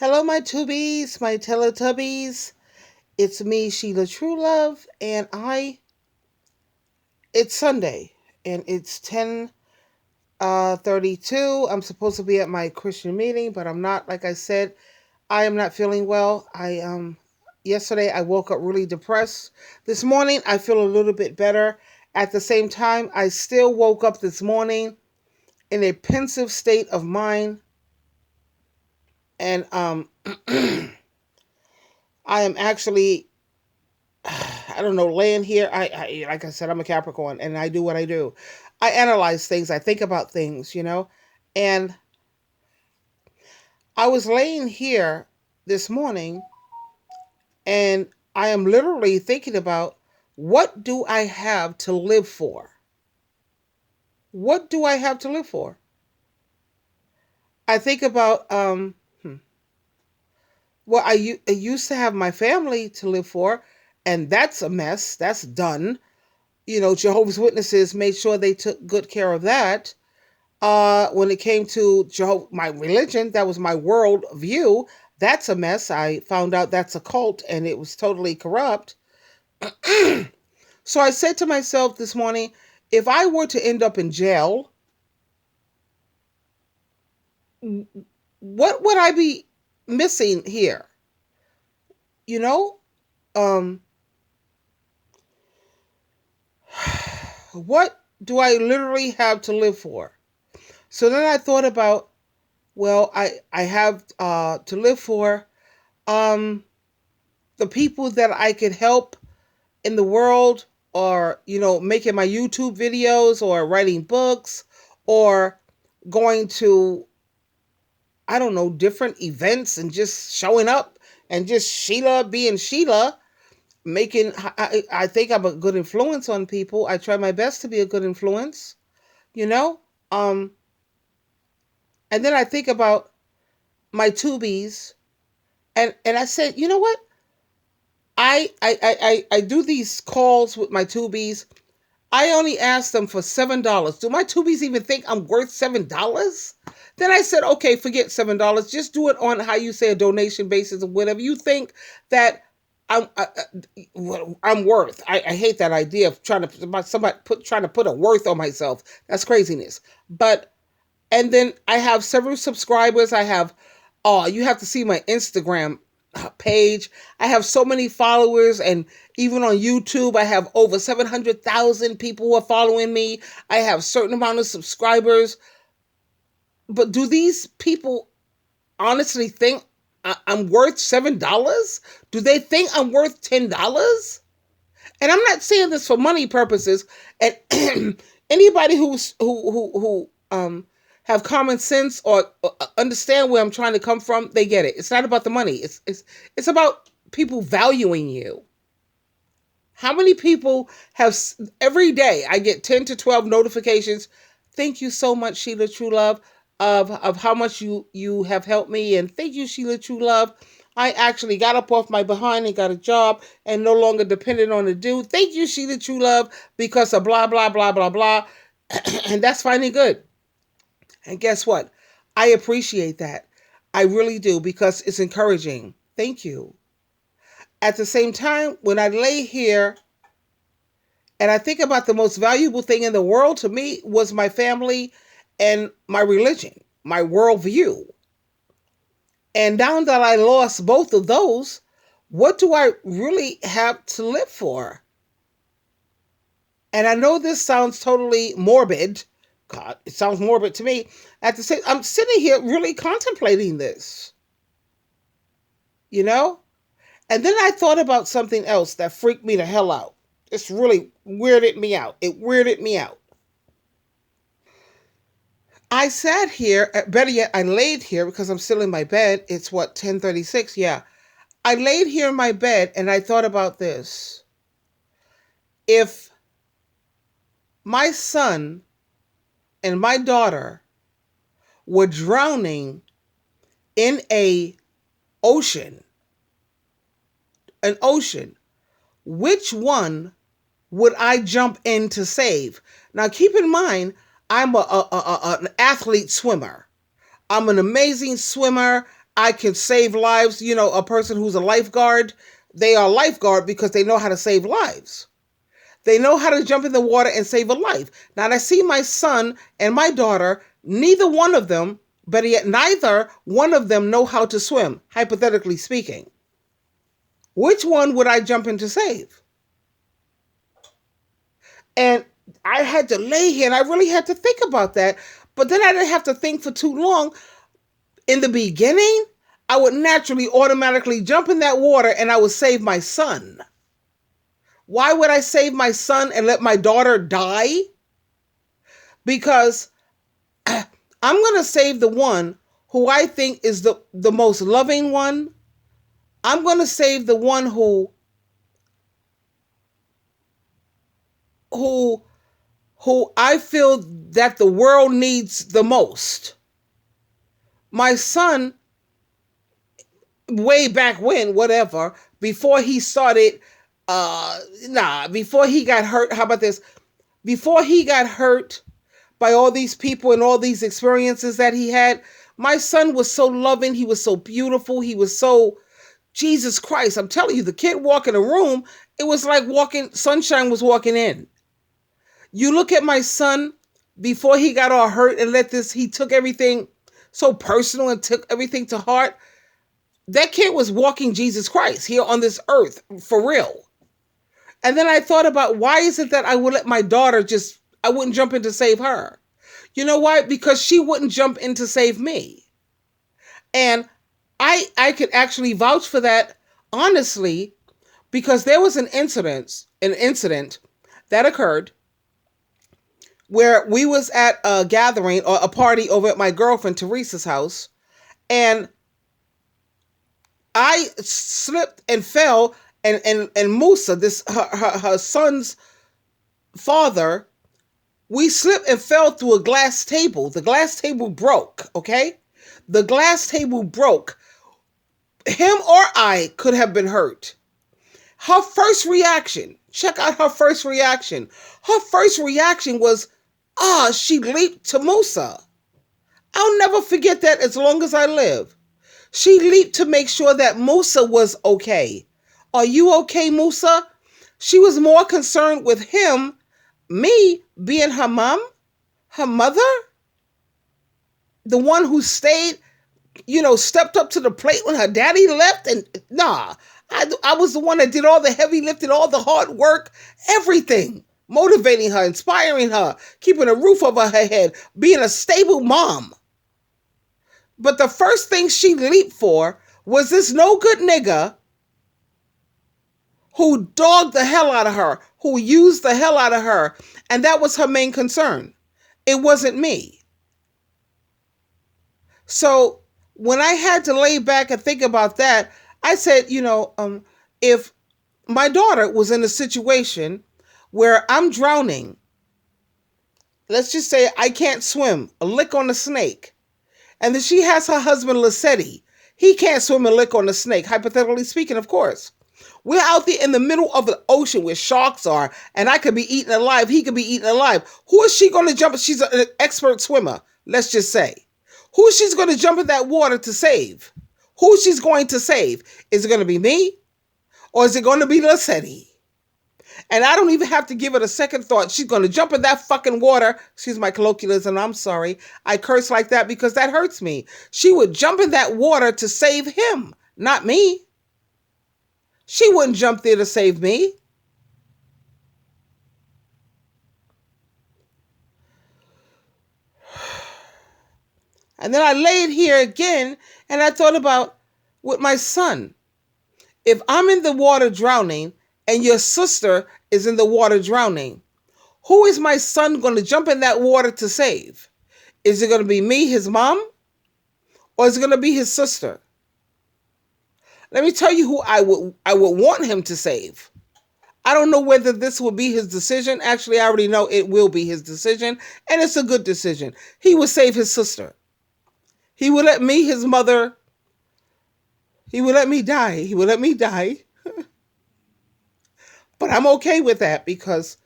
Hello, my tubies, my Teletubbies. It's me, Sheila Truelove, and it's Sunday, and it's 10:32. I'm supposed to be at my Christian meeting, but I'm not. Like I said, I am not feeling well. Yesterday I woke up really depressed. This morning I feel a little bit better. At the same time, I still woke up this morning in a pensive state of mind, and I am actually I don't know, laying here. Like I said, I'm a Capricorn and I do what I do. I analyze things, I think about things. And I was laying here this morning and I am literally thinking about what do I have to live for? What do I have to live for? I think about well, I used to have my family to live for, and that's a mess. That's done. Jehovah's Witnesses made sure they took good care of that. When it came to my religion, that was my world view. That's a mess. I found out that's a cult and it was totally corrupt. So I said to myself this morning, if I were to end up in jail, what would I be missing here? You know, um, what do I literally have to live for? So then I thought about, well, I have to live for um, the people that I could help in the world, or making my YouTube videos or writing books or going to, I don't know, different events and just showing up and just Sheila being Sheila, making I think I'm a good influence on people. I try my best to be a good influence, you know um and then I think about my tubies, and I said, you know what, I do these calls with my tubies. I only asked them for $7. Do my tubies even think I'm worth $7? Then I said, okay, forget $7. Just do it on how you say a donation basis or whatever you think that I'm worth. I hate that idea of trying to put a worth on myself. That's craziness. But and then I have several subscribers. I have, oh, you have to see my Instagram page. I have so many followers, and even on YouTube, I have over 700,000 people who are following me. I have a certain amount of subscribers. But do these people honestly think I'm worth $7? Do they think I'm worth $10? And I'm not saying this for money purposes. And anybody who have common sense or understand where I'm trying to come from, they get it. It's not about the money. It's about people valuing you. How many people have every day I get 10 to 12 notifications. Thank you so much, Sheila True Love, of how much you have helped me, and thank you, Sheila True Love. I actually got up off my behind and got a job and no longer dependent on a dude. Thank you, Sheila True Love, because of blah blah blah blah blah. And that's finally good. And guess what? I appreciate that. I really do, because it's encouraging. Thank you. At the same time, when I lay here and I think about the most valuable thing in the world to me was my family and my religion, my worldview. And now that I lost both of those, what do I really have to live for? And I know this sounds totally morbid. God, it sounds morbid to me. At the same, I'm sitting here really contemplating this, you know? And then I thought about something else that freaked me the hell out. It's really weirded me out. It weirded me out. I sat here, better yet, I laid here because I'm still in my bed. It's what, 10:36? Yeah. I laid here in my bed and I thought about this. If my son and my daughter were drowning in ocean, an ocean, which one would I jump in to save? Now, keep in mind, I'm an athlete swimmer. I'm an amazing swimmer. I can save lives. You know, a person who's a lifeguard, they are a lifeguard because they know how to save lives. They know how to jump in the water and save a life. Now, I see my son and my daughter, neither one of them, but yet neither one of them know how to swim, hypothetically speaking. Which one would I jump in to save? And I had to lay here and I really had to think about that. But then I didn't have to think for too long. In the beginning, I would naturally automatically jump in that water and I would save my son. Why would I save my son and let my daughter die? Because I'm going to save the one who I think is the most loving one. I'm going to save the one who I feel that the world needs the most. My son, way back when, whatever, before he started, before he got hurt, how about this? Before he got hurt by all these people and all these experiences that he had, my son was so loving. He was so beautiful. He was so, Jesus Christ, I'm telling you, the kid walk in a room, it was like sunshine was walking in. You look at my son before he got all hurt and he took everything so personal and took everything to heart. That kid was walking Jesus Christ here on this earth, for real. And then I thought about, why is it that I would let my daughter I wouldn't jump in to save her? You know why? Because she wouldn't jump in to save me. And I could actually vouch for that, honestly, because there was an incident that occurred where we was at a gathering or a party over at my girlfriend Teresa's house, and I slipped and fell, and Musa, her son's father, we slipped and fell through a glass table. The glass table broke, okay? The glass table broke. Him or I could have been hurt. Her first reaction, check out her first reaction. Her first reaction was, she leaped to Musa. I'll never forget that as long as I live. She leaped to make sure that Musa was okay. Are you okay, Musa? She was more concerned with him, me being her mom, her mother, the one who stayed, stepped up to the plate when her daddy left. And I was the one that did all the heavy lifting, all the hard work, everything. Motivating her, inspiring her, keeping a roof over her head, being a stable mom. But the first thing she leaped for was this no good nigga who dogged the hell out of her, who used the hell out of her. And that was her main concern. It wasn't me. So when I had to lay back and think about that, I said, if my daughter was in a situation where I'm drowning, let's just say I can't swim, a lick on a snake, and then she has her husband, Lassetti. He can't swim and lick on the snake, hypothetically speaking, of course. We're out there in the middle of the ocean where sharks are, and I could be eaten alive, he could be eaten alive. Who is she going to jump? She's an expert swimmer, let's just say. Who she's going to jump in that water to save? Who she's going to save? Is it going to be me? Or is it going to be Lassetti? And I don't even have to give it a second thought. She's going to jump in that fucking water. Excuse my colloquialism. I'm sorry. I curse like that because that hurts me. She would jump in that water to save him, not me. She wouldn't jump there to save me. And then I laid here again and I thought about with my son. If I'm in the water drowning and your sister is in the water drowning, who is my son going to jump in that water to save? Is it going to be me, his mom? Or is it going to be his sister? Let me tell you who I would want him to save. I don't know whether this will be his decision. Actually, I already know it will be his decision, and it's a good decision. He would save his sister. He would let me, his mother, he would let me die. He would let me die. But I'm okay with that because,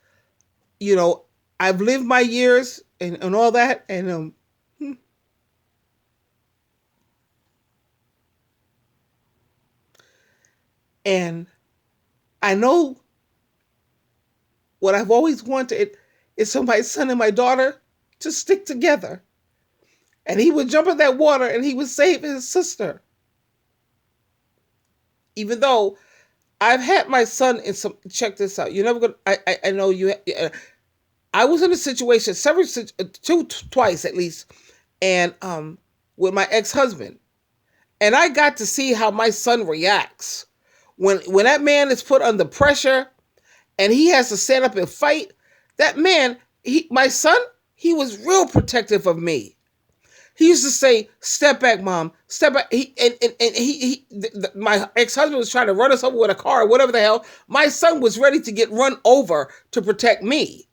I've lived my years and all that, and And I know what I've always wanted is for my son and my daughter to stick together. And he would jump in that water and he would save his sister. Even though I've had my son in some, check this out. You're never gonna. I know you. I was in a situation twice at least, and with my ex-husband, and I got to see how my son reacts when that man is put under pressure, and he has to stand up and fight. That man, my son, he was real protective of me. He used to say, "Step back, mom. Step back." My ex-husband was trying to run us over with a car or whatever the hell. My son was ready to get run over to protect me.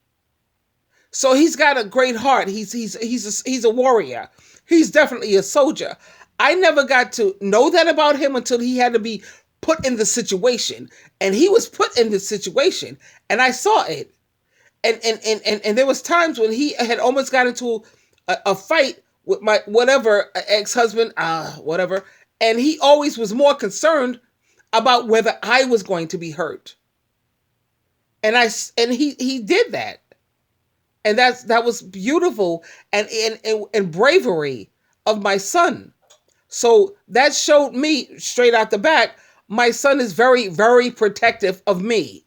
So he's got a great heart. He's a warrior. He's definitely a soldier. I never got to know that about him until he had to be put in the situation. And he was put in this situation. And I saw it. And there was times when he had almost got into a fight with my whatever ex-husband, whatever, and he always was more concerned about whether I was going to be hurt. And he did that. And that was beautiful and bravery of my son. So that showed me straight out the back, my son is very, very protective of me.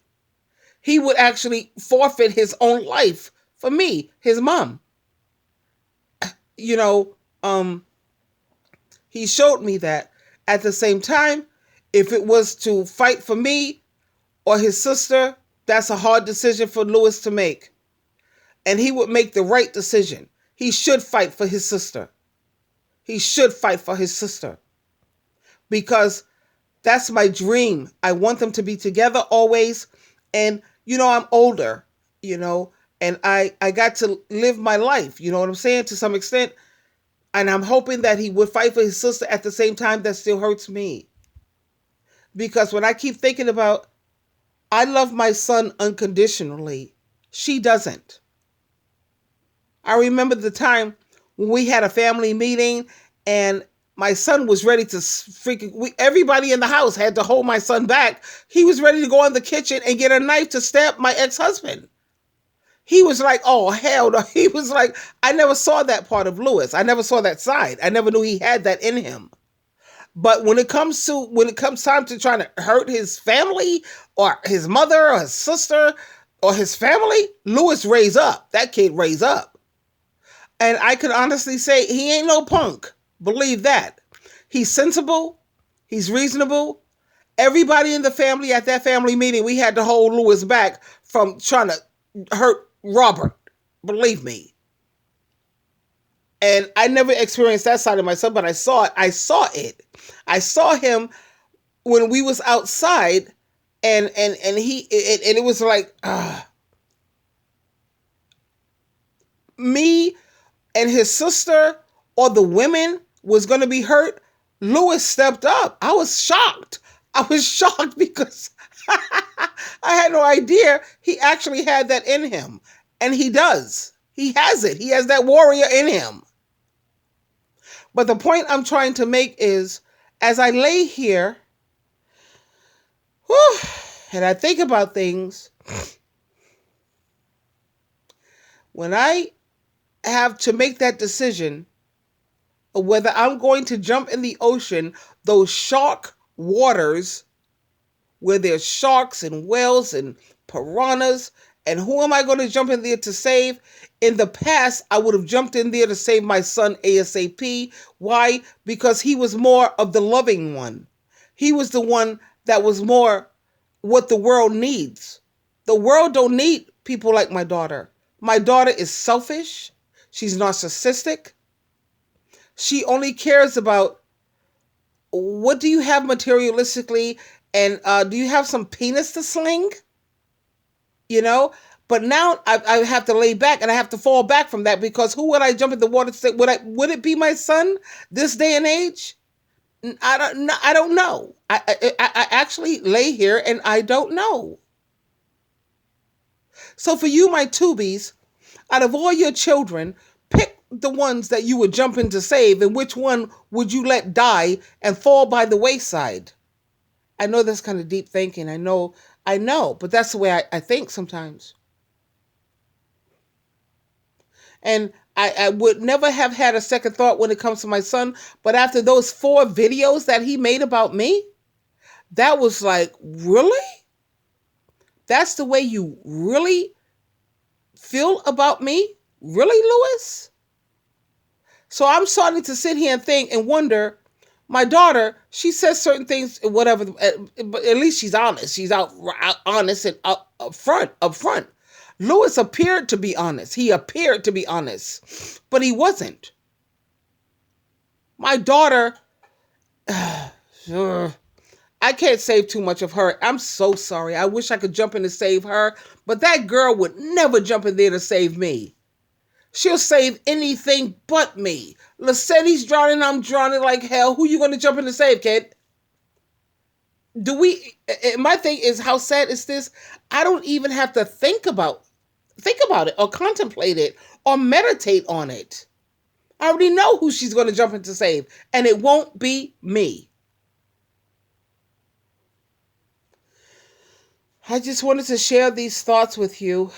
He would actually forfeit his own life for me, his mom. You know, he showed me that. At the same time, if it was to fight for me or his sister, that's a hard decision for Lewis to make. And he would make the right decision. He should fight for his sister. He should fight for his sister. Because that's my dream. I want them to be together always. And, I'm older, and I got to live my life, you know what I'm saying, to some extent. And I'm hoping that he would fight for his sister at the same time. That still hurts me. Because when I keep thinking about, I love my son unconditionally, she doesn't. I remember the time when we had a family meeting and my son was ready to everybody in the house had to hold my son back. He was ready to go in the kitchen and get a knife to stab my ex-husband. He was like, oh, hell no. He was like, I never saw that part of Lewis. I never saw that side. I never knew he had that in him. But when it comes time to trying to hurt his family or his mother or his sister or his family, Lewis raised up. That kid raised up. And I can honestly say he ain't no punk. Believe that. He's sensible. He's reasonable. Everybody in the family at that family meeting, we had to hold Lewis back from trying to hurt Robert. Believe me. And I never experienced that side of my son, but I saw it. I saw him when we was outside and it was like, me and his sister or the women was going to be hurt. Lewis stepped up. I was shocked. Because I had no idea he actually had that in him. And he does. He has it. He has that warrior in him. But the point I'm trying to make is, as I lay here, and I think about things, when I have to make that decision of whether I'm going to jump in the ocean, those shark waters where there's sharks and whales and piranhas, and who am I going to jump in there to save? In the past, I would have jumped in there to save my son ASAP. Why? Because he was more of the loving one. He was the one that was more what the world needs. The world don't need people like my daughter. My daughter is selfish. She's narcissistic. She only cares about what do you have materialistically, and do you have some penis to sling? But now I have to lay back and I have to fall back from that, because who would I jump in the water to say? Would it be my son this day and age? I don't know. I actually lay here and I don't know. So for you, my tubies, out of all your children, pick the ones that you would jump in to save, and which one would you let die and fall by the wayside? I know that's kind of deep thinking. I know, but that's the way I think sometimes. And I would never have had a second thought when it comes to my son. But after those 4 videos that he made about me, that was like, really? That's the way you really feel about me? Really, Lewis? So I'm starting to sit here and think and wonder. My daughter, she says certain things, whatever, but at least she's honest. She's out honest and up front, up front. Lewis appeared to be honest. He appeared to be honest, but he wasn't. My daughter, I can't save too much of her. I'm so sorry. I wish I could jump in to save her, but that girl would never jump in there to save me. She'll save anything but me. Lassetti's drowning, I'm drowning like hell. Who you going to jump in to save, kid? My thing is, how sad is this? I don't even have to think about it or contemplate it or meditate on it. I already know who she's going to jump in to save, and it won't be me. I just wanted to share these thoughts with you.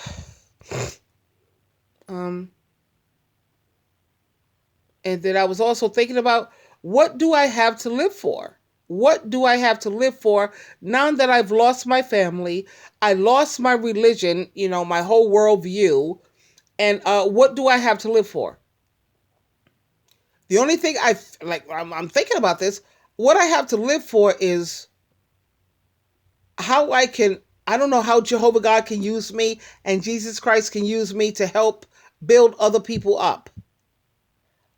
And then I was also thinking about, what do I have to live for? What do I have to live for now that I've lost my family? I lost my religion, my whole worldview. And what do I have to live for? The only thing I'm thinking about this. What I have to live for is how I don't know how Jehovah God can use me and Jesus Christ can use me to help build other people up.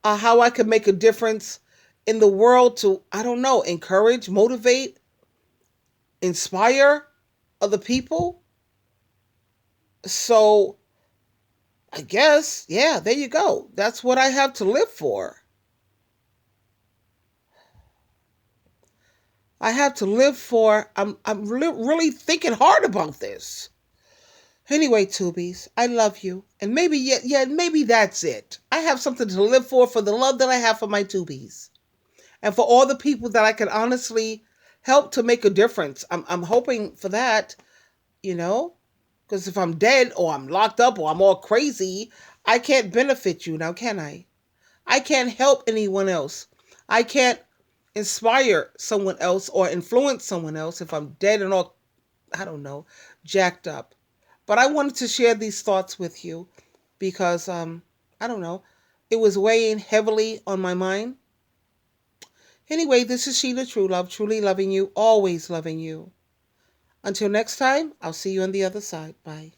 How I can make a difference in the world to, I don't know, encourage, motivate, inspire other people. So I guess, yeah, there you go. That's what I have to live for. I have to live for, I'm really thinking hard about this. Anyway, Tubies, I love you. And maybe, maybe that's it. I have something to live for the love that I have for my Tubies. And for all the people that I can honestly help to make a difference. I'm hoping for that, because if I'm dead or I'm locked up or I'm all crazy, I can't benefit you now, can I? I can't help anyone else. I can't inspire someone else or influence someone else if I'm dead and all, I don't know, jacked up. But I wanted to share these thoughts with you because, I don't know, it was weighing heavily on my mind. Anyway, this is Sheila True Love, truly loving you, always loving you. Until next time, I'll see you on the other side. Bye.